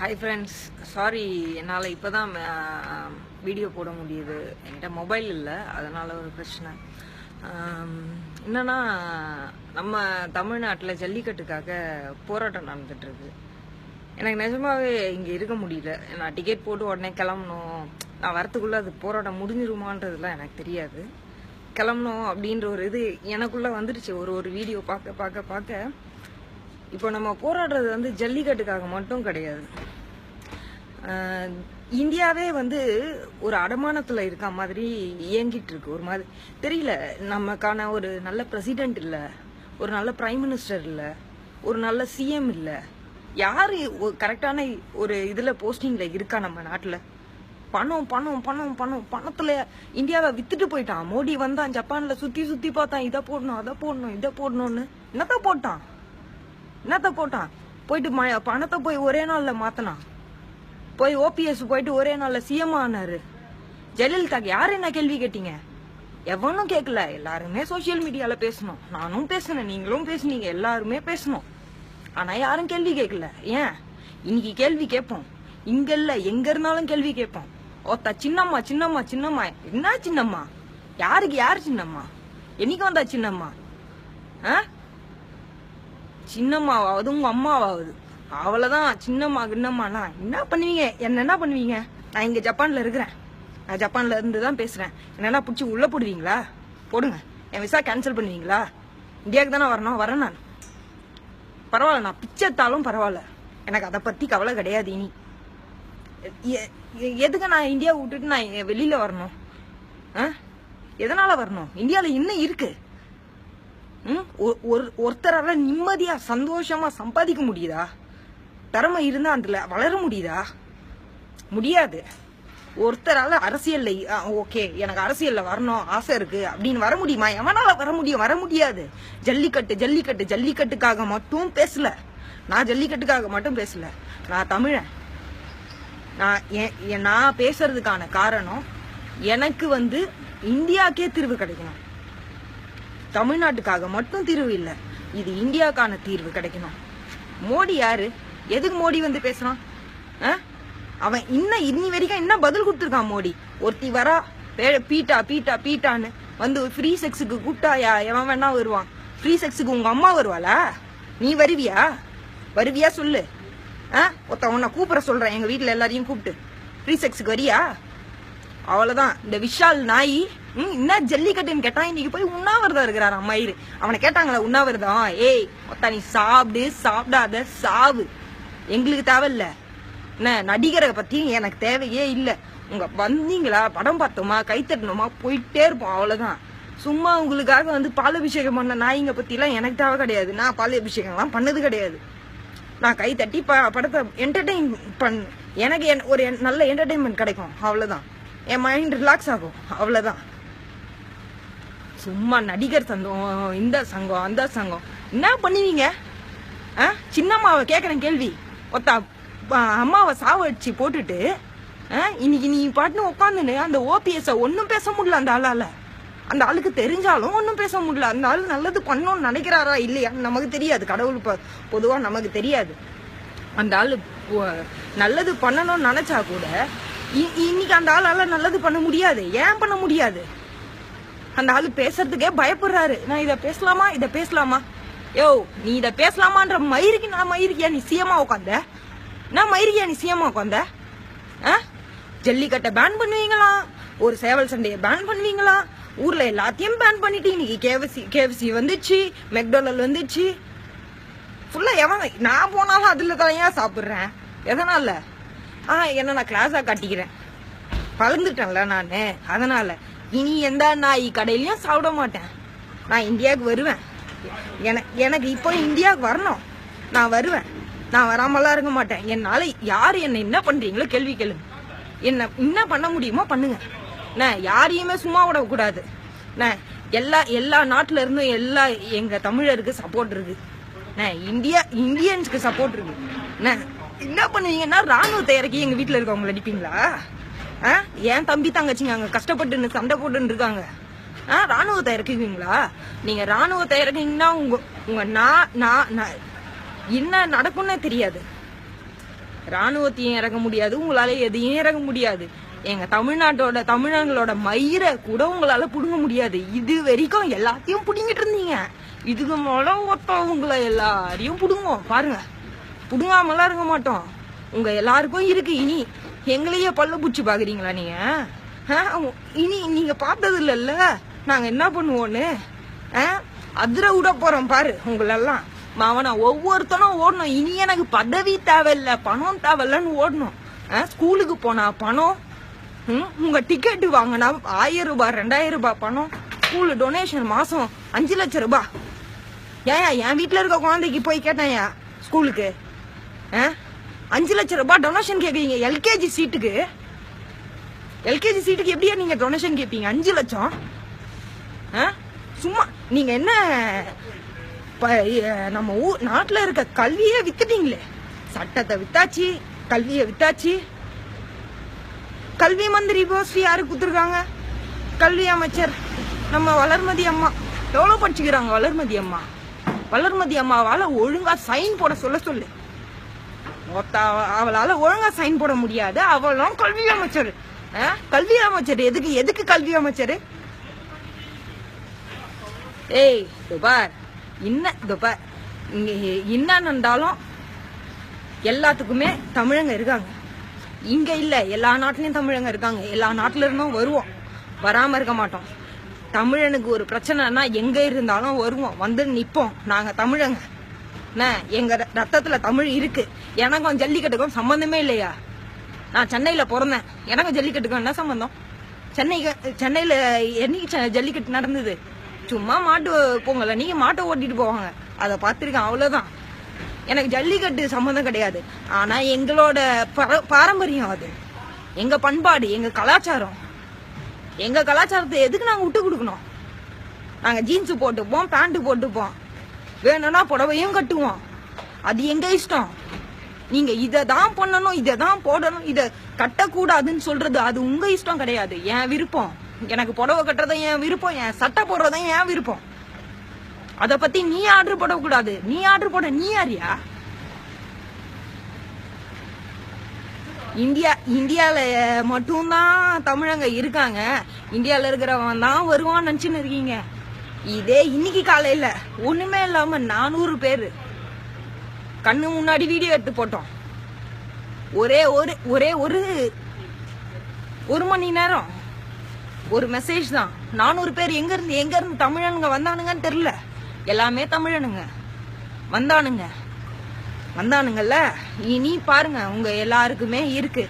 Hi friends, sorry என்னால் இப்போ தான் வீடியோ போட முடியுது. என்கிட்ட மொபைல் இல்லை, அதனால் ஒரு பிரச்சனை. என்னன்னா, நம்ம தமிழ்நாட்டில் ஜல்லிக்கட்டுக்காக போராட்டம் நடந்துட்டுருக்கு. எனக்கு நிஜமாவே இங்கே இருக்க முடியல. நான் டிக்கெட் போட்டு உடனே கிளம்பணும், நான் வரத்துக்குள்ளே அது போராட்டம் முடிஞ்சிருமான்றதுலாம் எனக்கு தெரியாது. கிளம்பணும் அப்படின்ற ஒரு இது எனக்குள்ளே வந்துடுச்சு. ஒரு வீடியோ பார்க்க இப்போ நம்ம போராடுறது வந்து ஜல்லிக்கட்டுக்காக மட்டும் கிடையாது. இந்தியாவே வந்து ஒரு அடமானத்தில் இருக்க மாதிரி இயங்கிட்டு இருக்கு. ஒரு மாதிரி தெரியல, நமக்கான ஒரு நல்ல பிரசிடென்ட் இல்லை, ஒரு நல்ல பிரைம் மினிஸ்டர் இல்லை, ஒரு நல்ல சிஎம் இல்லை. யாரு கரெக்டான ஒரு இதில் போஸ்டிங்கில் இருக்கா நம்ம நாட்டில்? பணம் பணம் பணம் பணம் பணத்தில் இந்தியாவை வித்துட்டு போயிட்டான். மோடி வந்தான், ஜப்பானில் சுற்றி பார்த்தான், இதை போடணும் அதை போடணும் இதை போடணும்னு. என்னத்த போட்டான்? போயிட்டு பணத்தை போய் ஒரே நாளில் மாற்றினான். போய் ஓபிஎஸ் போயிட்டு ஒரே நாளில் சிஎம் ஆனாரு. ஜெயலலிதாக்கு யார் என்ன கேள்வி கேட்டீங்க? எவனும் கேட்கல. எல்லாருமே சோசியல் மீடியாவில் பேசணும். நானும் பேசினேன், நீங்களும் பேசுனீங்க, எல்லாருமே பேசணும். ஆனால் யாரும் கேள்வி கேட்கல. ஏன்? இன்னைக்கு கேள்வி கேட்போம். இங்க இல்ல, எங்க இருந்தாலும் கேள்வி கேட்போம். ஒத்த சின்னம்மா சின்னம்மா சின்னம்மா. என்ன சின்னம்மா? யாருக்கு யார் சின்னம்மா? என்னைக்கு வந்தா சின்னம்மா? சின்னம்மாவாவது உங்க அம்மாவாவது, அவ்வளவுதான். சின்னம்மா கிண்ணம்மானா என்ன பண்ணுவீங்க? என்ன பண்ணுவீங்க? நான் இங்க ஜப்பான்ல இருக்கிறேன், நான் ஜப்பான்ல இருந்து தான் பேசுறேன். என்னன்னா பிடிச்சி உள்ள போடுவீங்களா? போடுங்க. என் விசா கேன்சல் பண்ணுவீங்களா? இந்தியாவுக்கு தானே வரேன் நான். பரவாயில்ல, நான் பிச்சைத்தாலும் பரவாயில்ல, எனக்கு அதை பத்தி கவலை கிடையாது. இனி எதுக்கு நான் இந்தியாவை விட்டுட்டு நான் வெளியில வரணும்? எதனால வரணும்? இந்தியாவில் என்ன இருக்கு? ஒருத்தரால நிம்மதியா சந்தோஷமா சம்பாதிக்க முடியுதா? திறமை இருந்தா அதுல வளர முடியுதா? முடியாது. ஒருத்தரால அரசியல்ல ஓகே எனக்கு அரசியல்ல வரணும் ஆசை இருக்கு அப்படின்னு வர முடியுமா? எவனால வர முடியும்? வர முடியாது. ஜல்லிக்கட்டுக்காக மட்டும் பேசல. நான் ஜல்லிக்கட்டுக்காக மட்டும் பேசல. நான் தமிழன். நான் பேசுறதுக்கான காரணம், எனக்கு வந்து இந்தியாக்கே தீர்வு கிடைக்கணும். தமிழ்நாட்டுக்காக மட்டும் தீர்வு இல்லை, இது இந்தியாவுக்கான தீர்வு கிடைக்கணும். மோடி யாரு? எதுக்கு மோடி வந்து பேசுறான்? அவன் இன்னி வரைக்கும் என்ன பதில் கொடுத்துருக்கான் மோடி? ஒருத்தி வரா பீட்டான்னு வந்து ஃப்ரீ செக்ஸுக்கு கூப்பிட்டா எவன் வேணா வருவான். ஃப்ரீ செக்ஸுக்கு உங்க அம்மா வருவாளா? நீ வருவியா சொல்லு. உன்னை கூப்பிட சொல்றேன், எங்க வீட்டுல எல்லாரையும் கூப்பிட்டு ஃப்ரீ செக்ஸுக்கு வரியா? அவ்வளவுதான். இந்த விஷால் நாய் என்ன ஜல்லிக்கட்டுன்னு கேட்டா இன்னைக்கு போய் உண்ணாவிரதம் இருக்கிறாரு அம்மாயிரு. அவனை கேட்டாங்களா உண்ணாவிரதம்? ஏய் ஒத்தா, நீ சாப்பிடாத சாவு. எங்களுக்கு தேவையில்ல. என்ன நடிகரை பத்தி எனக்கு தேவையே இல்லை. உங்க வந்தீங்களா, படம் பார்த்தோமா, கை தட்டணுமா, போயிட்டே இருப்போம். அவ்வளவுதான். சும்மா உங்களுக்காக வந்து பாலாபிஷேகம் பண்ண நாய்ங்க பத்தி எல்லாம் எனக்கு தேவை கிடையாது. நான் பாலாபிஷேகம் எல்லாம் பண்ணது கிடையாது. நான் கை தட்டி படத்தை என்டர்டெயின் எனக்கு ஒரு நல்ல என்டர்டெயின்மெண்ட் கிடைக்கும். அவ்வளவுதான். என் மைண்ட் ரிலாக்ஸ் ஆகும். அவ்வளவுதான். சும்மா நடிகர் சங்கம், இந்த சங்கம் அந்த சங்கம் என்ன பண்ணுவீங்க? சின்னம்மாவை கேட்குறேன் கேள்வி. ஒத்தா அம்மாவை சாவடிச்சு போட்டுட்டு இன்னைக்கு நீ பாட்டுன்னு உட்காந்துன்னு அந்த ஓபிஎஸ் ஒன்றும் பேச முடியல. அந்த ஆளால, அந்த ஆளுக்கு தெரிஞ்சாலும் ஒன்றும் பேச முடியல. அந்த ஆள் நல்லது பண்ணணும்னு நினைக்கிறாரா இல்லையா நமக்கு தெரியாது. கடவுள் பொதுவாக நமக்கு தெரியாது. அந்த ஆள் நல்லது பண்ணணும்னு நினைச்சா கூட இன்னைக்கு அந்த ஆளால நல்லது பண்ண முடியாது. ஏன் பண்ண முடியாது? அந்த ஆளு பேசுறதுக்கே பயப்படுறாரு. நான் இதை பேசலாமா? யோ, நீ இதை பேசலாமான்ற மயிருக்கியா நீ சிஎம்மா உட்காந்த? நான் மயிருக்கியா நீ சிஎம்மா உட்காந்த? ஜல்லிக்கட்டை பேன் பண்ணுவீங்களா? ஒரு சேவல் சண்டையை பேன் பண்ணுவீங்களா? ஊர்ல எல்லாத்தையும் பேன் பண்ணிட்டு இன்னைக்கு கேஎஃப்சி வந்துச்சு, மெக்டோனல் வந்துச்சு. ஃபுல்லா எவன் நான் போனாலும் அதுல தான் ஏன் சாப்பிடுறேன்? எதனால? என்ன நான் கிளாஸா கட்டிக்கிறேன், பறந்துட்டேன்ல நானு. அதனால இனி எந்த நாய் கடையிலயும் சாப்பிட மாட்டேன். நான் இந்தியாவுக்கு வருவேன். எனக்கு இப்போ இந்தியாவுக்கு வரணும். நான் வருவேன். நான் வராமலாம் இருக்க மாட்டேன். என்னால யாரு என்ன பண்றீங்களோ கேள்வி கேளுங்க. என்ன பண்ண முடியுமோ பண்ணுங்க. யாரையுமே சும்மா விடக்கூடாது. எல்லா நாட்டுல இருந்தும் எல்லா எங்க தமிழருக்கு சப்போர்ட் இருக்கு. இந்தியன்ஸ்க்கு சப்போர்ட் இருக்கு. என்ன பண்ணுவீங்கன்னா ராணுவத்தை இறக்கி எங்க வீட்டுல இருக்கவங்களை அடிப்பீங்களா? ஏன் தம்பி தங்கச்சிங்க அங்க கஷ்டப்பட்டு சண்டை போட்டு இருக்காங்க. ராணுவத்தை இறக்குவீங்களா? நீங்க ராணுவத்தை இறக்குங்கன்னா உங்க என்ன நடக்கும்னே தெரியாது. ராணுவத்தையும் இறக்க முடியாது, உங்களால எதையும் இறக்க முடியாது. எங்க தமிழர்களோட மயிரை கூட உங்களால புடுங்க முடியாது. இது வரைக்கும் எல்லாத்தையும் புடுங்கிட்டு இருந்தீங்க. இதுக்கு மேல ஒருத்தவங்களை எல்லாரையும் புடுங்குவோம் பாருங்க. புடுங்காமலாம் இருக்க மாட்டோம். உங்க எல்லாருக்கும் இருக்கு. இனி எங்களையே பல்ல பூச்சி பாக்குறீங்களா நீங்க? இனி நீங்க பார்த்தது இல்லைல்ல நாங்க என்ன பண்ணுவோன்னு. அதிர விட போறோம் பாரு உங்களெல்லாம். மாவனா ஒவ்வொருத்தனும் ஓடணும். இனி எனக்கு பதவி தேவையில்ல, பணம் தேவையில்லன்னு ஓடணும். ஸ்கூலுக்கு போனா பணம், உங்க டிக்கெட்டு வாங்கினா 1000 ரூபாய் 2000 ரூபாய் பணம், ஸ்கூலு டொனேஷன் மாசம் 5 லட்சம் ரூபாய். ஏன் என் வீட்டுல இருக்க குழந்தைக்கு போய் கேட்டேன் ஸ்கூலுக்கு 5 லட்சம் ரூபாய் டொனேஷன் கேட்குறீங்க. எல்கேஜி சீட்டுக்கு எப்படியா நீங்க டொனேஷன் கேட்பீங்க? 5 லட்சம். சும்மா நீங்க என்ன நம்ம நாட்டுல இருக்க கல்வியே வித்துட்டீங்களே. சட்டத்தை வித்தாச்சு, கல்வியை வித்தாச்சு. கல்வி மந்திரி போஸ்ட் யாரு குடுத்துருக்காங்க? கல்வி அமைச்சர் நம்ம வளர்மதி அம்மா. எவ்வளவு படிச்சுக்கிறாங்க வளர்மதி அம்மா? வளர்மதி அம்மாவால ஒழுங்கா சைன் போட சொல்லு. அவளால ஒழுங்கா சைன் போட முடியாது. அவளும் கல்வி அமைச்சர். கல்வி அமைச்சர் எதுக்கு கல்வி அமைச்சர்? ஏய் துபார் இங்க என்ன நடந்தாலும் எல்லாத்துக்குமே தமிழங்க இருக்காங்க. இங்க இல்ல, எல்லா நாட்டிலயும் தமிழங்க இருக்காங்க. எல்லா நாட்டுல இருந்தும் வருவோம், வராம இருக்க மாட்டோம். தமிழனுக்கு ஒரு பிரச்சனைனா எங்க இருந்தாலும் வருவோம், வந்து நிப்போம். நாங்க தமிழங்க. எங்க ரத்தத்துல தமிழ் இருக்கு. எனக்கும் ஜல்லிக்கட்டுக்கும் சம்பந்தமே இல்லையா? நான் சென்னையில பிறந்தேன். எனக்கும் ஜல்லிக்கட்டுக்கும் என்ன சம்பந்தம்? சென்னையில என்னைக்கு ஜல்லிக்கட்டு நடந்தது? சும்மா மாட்டு பொங்கல நீங்க மாட்டை ஓட்டிட்டு போவாங்க, அதை பார்த்திருக்கேன், அவ்வளவுதான். எனக்கு ஜல்லிக்கட்டு சம்மந்தம் கிடையாது. ஆனா எங்களோட பாரம்பரியம், அது எங்க பண்பாடு, எங்க கலாச்சாரம். எங்க கலாச்சாரத்தை எதுக்கு நாங்க விட்டு கொடுக்கணும்? நாங்க ஜீன்ஸ் போட்டுப்போம், பேண்ட் போட்டுப்போம், வேணும்னா புடவையும் கட்டுவோம். அது எங்க இஷ்டம். நீங்க இதான் பண்ணணும், இதான் போடணும், இத கட்டக்கூடாதுன்னு சொல்றது அது உங்க இஷ்டம் கிடையாது, என் விருப்பம். எனக்கு புடவை கட்டுறதும் என் விருப்பம், என் சட்டை போடுறதும் என் விருப்பம். அத பத்தி நீ ஆர்டர் போடக்கூடாது. நீ ஆர்டர் போட நீ யாரியா? இந்தியால மட்டும்தான் தமிழங்க இருக்காங்க, இந்தியால இருக்கிறவன் தான் வருவான்னு நினைச்சுன்னு இருக்கீங்க. இதே இன்னைக்கு காலையில ஒண்ணுமே இல்லாம 400 பேரு கண்ணு முன்னாடி வீடியோ எடுத்து போட்டோம். ஒரே ஒரு மணி நேரம் ஒரு மெசேஜ் தான். 400 பேர் எங்க இருந்து தமிழனுங்க வந்தானுங்கன்னு தெரியல. எல்லாமே தமிழனுங்க வந்தானுங்கல்ல. இனி பாருங்க, உங்க எல்லாருக்குமே இருக்கு.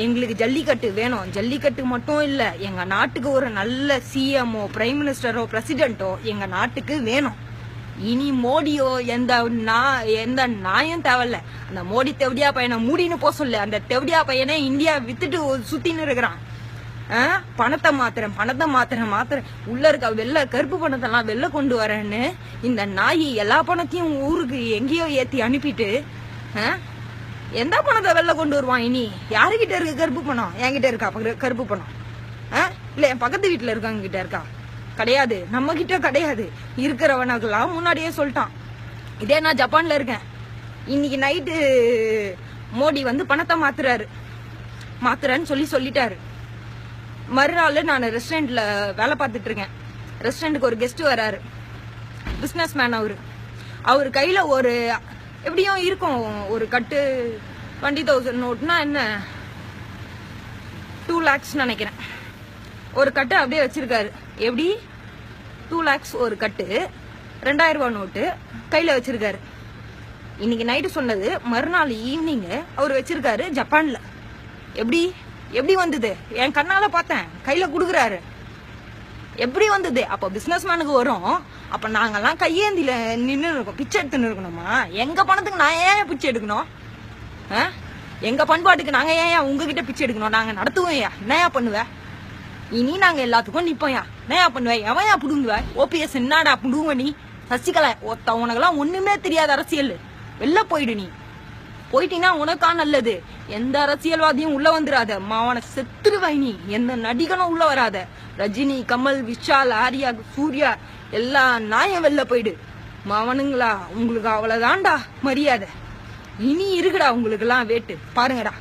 எங்களுக்கு ஜல்லிக்கட்டு வேணும். ஜல்லிக்கட்டு மட்டும் இல்ல, எங்க நாட்டுக்கு ஒரு நல்ல சிஎம்ஓ, பிரைம் மினிஸ்டரோ, பிரசிடென்ட்டோ எங்க நாட்டுக்கு வேணும். இனி மோடியோ எந்த நாயும் தேவையில்ல. அந்த மோடி தெவடியா பையனை மூடின்னு போக சொல்லு. அந்த தெவடியா பையனே இந்தியா வித்துட்டு சுத்தின்னு இருக்கிறான். பணத்தை மாத்திரம் உள்ள இருக்க வெள்ள கருப்பு பணத்தை எல்லாம் வெளில கொண்டு வரேன்னு இந்த நாய் எல்லா பணத்தையும் ஊருக்கு எங்கேயோ ஏத்தி அனுப்பிட்டு எந்த பணத்தை வெளில கொண்டு வருவான்? இனி யாருகிட்ட இருக்கு கருப்பு பணம்? என்கிட்ட இருக்கா கருப்பு பணம்? இல்ல என் பக்கத்து வீட்டுல இருக்கவங்க கிட்ட இருக்கா? கிடையாது, நம்ம கிட்ட கிடையாது. இருக்கிறவனுக்கெல்லாம் முன்னாடியே சொல்லிட்டான். இதே நான் ஜப்பான்ல இருக்கேன். இன்னைக்கு நைட்டு மோடி வந்து பணத்தை மாத்துறேன்னு சொல்லிட்டாரு. மறுநாள் நான் ரெஸ்டாரண்ட்ல வேலை பார்த்துட்டு இருக்கேன். ரெஸ்டாரண்ட்டுக்கு ஒரு கெஸ்ட் வராரு, பிசினஸ் மேன். அவரு கையில ஒரு எப்படியும் இருக்கும் ஒரு கட்டு 20,000 நோட்னா என்ன 2 lakhs நினைக்கிறேன். ஒரு கட்டு அப்படியே வச்சிருக்காரு. எப்படி 2 lakhs ஒரு கட்டு, 2000 ரூபாய் நோட்டு கையில வச்சிருக்காரு. இன்னைக்கு நைட்டு சொன்னது, மறுநாள் ஈவினிங் அவர் வச்சிருக்காரு ஜப்பான்ல. எப்படி வந்தது? என் கண்ணால பார்த்தேன். கையில குடுக்குறாரு. எப்படி வந்தது? அப்ப பிசினஸ் மேனுக்கு வரும். அப்ப நாங்கெல்லாம் கையேந்தில நின்று இருக்கோம், பிச்சை எடுத்துன்னு இருக்கணுமா? எங்க பணத்துக்கு நான் ஏன் பிச்சை எடுக்கணும்? எங்க பண்பாட்டுக்கு நாங்க ஏன் உங்ககிட்ட பிச்சை எடுக்கணும்? நாங்க நடத்துவோம். என்னையா பண்ணுவ? இனி நாங்க எல்லாத்துக்கும் நிப்போம்யா. என்னையா பண்ணுவேன்? எவையா புடுங்குவ? ஓபிஎஸ் என்னடா புடுங்குவ நீ? சசிகலா உனக்கெல்லாம் ஒண்ணுமே தெரியாத அரசியல். வெளில போயிடு. நீ போயிட்டீங்கன்னா உனக்கா நல்லது. எந்த அரசியல்வாதியும் உள்ள வந்துடாத. மாவன செத்துருவாய் நீ. எந்த நடிகனும் உள்ள வராத. ரஜினி, கமல், விஷால், ஆர்யா, சூர்யா எல்லா நாயம் வெளில போயிடு. மாவனுங்களா உங்களுக்கு அவ்வளவுதான்டா மரியாதை. இனி இருக்குடா உங்களுக்கு எல்லாம் வேட்டு பாருங்கடா.